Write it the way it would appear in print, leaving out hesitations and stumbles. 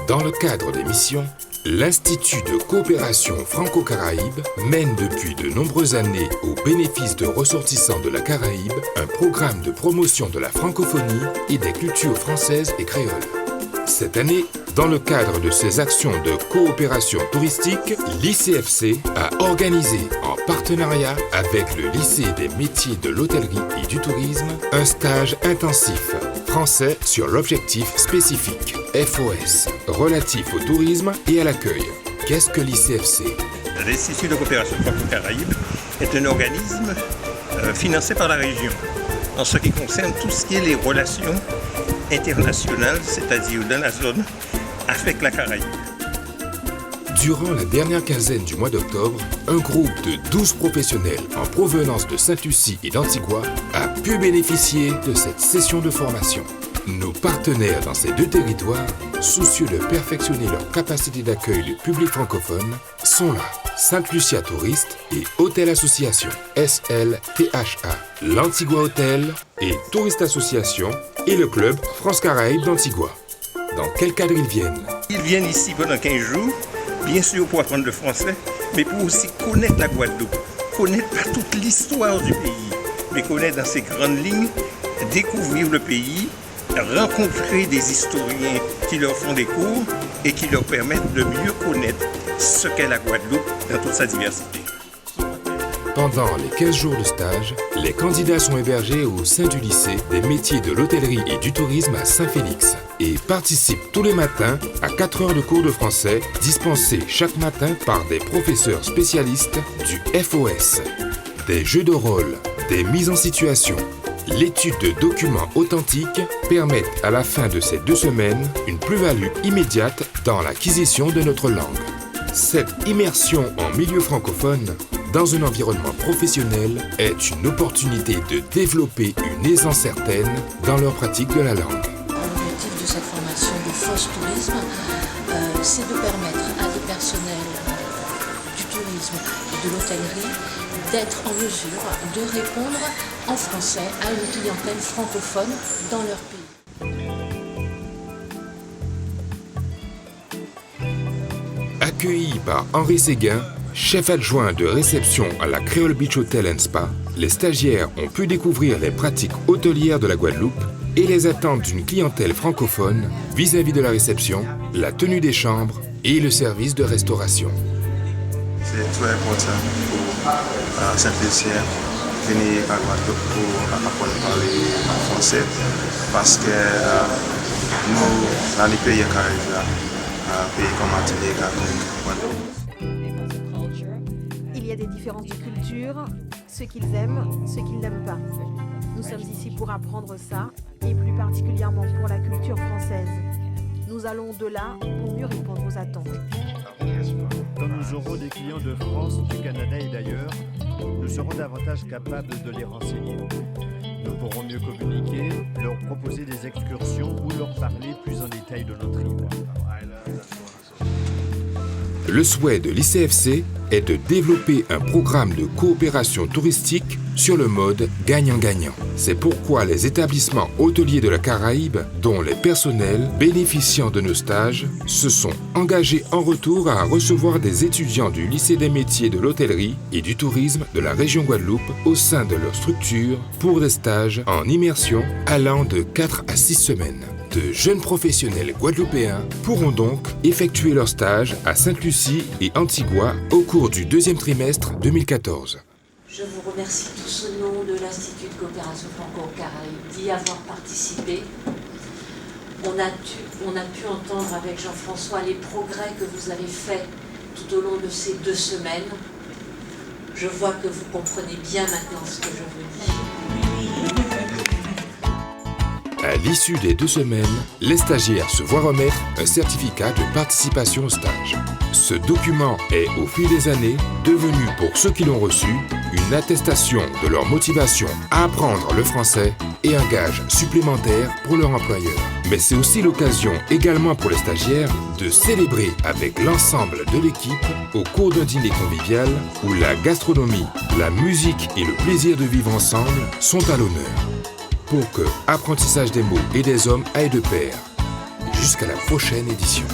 Dans le cadre des missions, l'Institut de coopération franco-caraïbe mène depuis de nombreuses années au bénéfice de ressortissants de la Caraïbe un programme de promotion de la francophonie et des cultures françaises et créoles. Cette année, dans le cadre de ses actions de coopération touristique, l'ICFC a organisé, en partenariat avec le lycée des métiers de l'hôtellerie et du tourisme, un stage intensif français sur l'objectif spécifique, FOS, relatif au tourisme et à l'accueil. Qu'est-ce que l'ICFC ? L'Institut de coopération franco-caraïbe est un organisme financé par la région en ce qui concerne tout ce qui est les relations internationales, c'est-à-dire dans la zone avec la Caraïbe. Durant la dernière quinzaine du mois d'octobre, un groupe de 12 professionnels en provenance de Sainte-Lucie et d'Antigua a pu bénéficier de cette session de formation. Nos partenaires dans ces deux territoires, soucieux de perfectionner leur capacité d'accueil du public francophone, sont là. Sainte-Lucia Touriste et Hôtel Association, SLTHA, l'Antigua Hôtel et Touriste Association et le club France Caraïbe d'Antigua. Dans quel cadre ils viennent ? Ils viennent ici pendant 15 jours, bien sûr pour apprendre le français, mais pour aussi connaître la Guadeloupe, connaître pas toute l'histoire du pays, mais connaître dans ses grandes lignes, découvrir le pays, rencontrer des historiens qui leur font des cours et qui leur permettent de mieux connaître ce qu'est la Guadeloupe dans toute sa diversité. Pendant les 15 jours de stage, les candidats sont hébergés au sein du lycée des métiers de l'hôtellerie et du tourisme à Saint-Félix et participent tous les matins à 4 heures de cours de français dispensés chaque matin par des professeurs spécialistes du FOS. Des jeux de rôle, des mises en situation, l'étude de documents authentiques permettent à la fin de ces 2 semaines une plus-value immédiate dans l'acquisition de notre langue. Cette immersion en milieu francophone dans un environnement professionnel est une opportunité de développer une aisance certaine dans leur pratique de la langue. L'objectif de cette formation de FOS Tourisme, c'est de permettre à des personnels du tourisme et de l'hôtellerie d'être en mesure de répondre en français à une clientèle francophone dans leur pays. Accueillis par Henri Séguin, chef adjoint de réception à la Creole Beach Hotel & Spa, les stagiaires ont pu découvrir les pratiques hôtelières de la Guadeloupe et les attentes d'une clientèle francophone vis-à-vis de la réception, la tenue des chambres et le service de restauration. C'est très important pour Sainte-Lucie venir à Guadeloupe pour apprendre à parler français parce que nous, dans les pays caraïbes, pays comme Martinique, Guadeloupe. Il y a des différences de culture, ce qu'ils aiment, ce qu'ils n'aiment pas. Nous sommes ici pour apprendre ça, et plus particulièrement pour la culture française. Nous allons au-delà pour mieux répondre aux attentes. Quand nous aurons des clients de France, du Canada et d'ailleurs, nous serons davantage capables de les renseigner. Nous pourrons mieux communiquer, leur proposer des excursions ou leur parler plus en détail de notre île. Le souhait de l'ICFC est de développer un programme de coopération touristique sur le mode gagnant-gagnant. C'est pourquoi les établissements hôteliers de la Caraïbe, dont les personnels bénéficiant de nos stages, se sont engagés en retour à recevoir des étudiants du lycée des métiers de l'hôtellerie et du tourisme de la région Guadeloupe au sein de leur structure pour des stages en immersion allant de 4 à 6 semaines. De jeunes professionnels guadeloupéens pourront donc effectuer leur stage à Sainte-Lucie et Antigua au cours du 2e trimestre 2014. Je vous remercie tous au nom de l'Institut de coopération franco-caraïbe d'y avoir participé. On a pu entendre avec Jean-François les progrès que vous avez faits tout au long de ces 2 semaines. Je vois que vous comprenez bien maintenant ce que je vous dis. À l'issue des 2 semaines, les stagiaires se voient remettre un certificat de participation au stage. Ce document est, au fil des années, devenu pour ceux qui l'ont reçu une attestation de leur motivation à apprendre le français et un gage supplémentaire pour leur employeur. Mais c'est aussi l'occasion également pour les stagiaires de célébrer avec l'ensemble de l'équipe au cours d'un dîner convivial où la gastronomie, la musique et le plaisir de vivre ensemble sont à l'honneur. Pour que apprentissage des mots et des hommes aille de pair. jusqu'à la prochaine édition.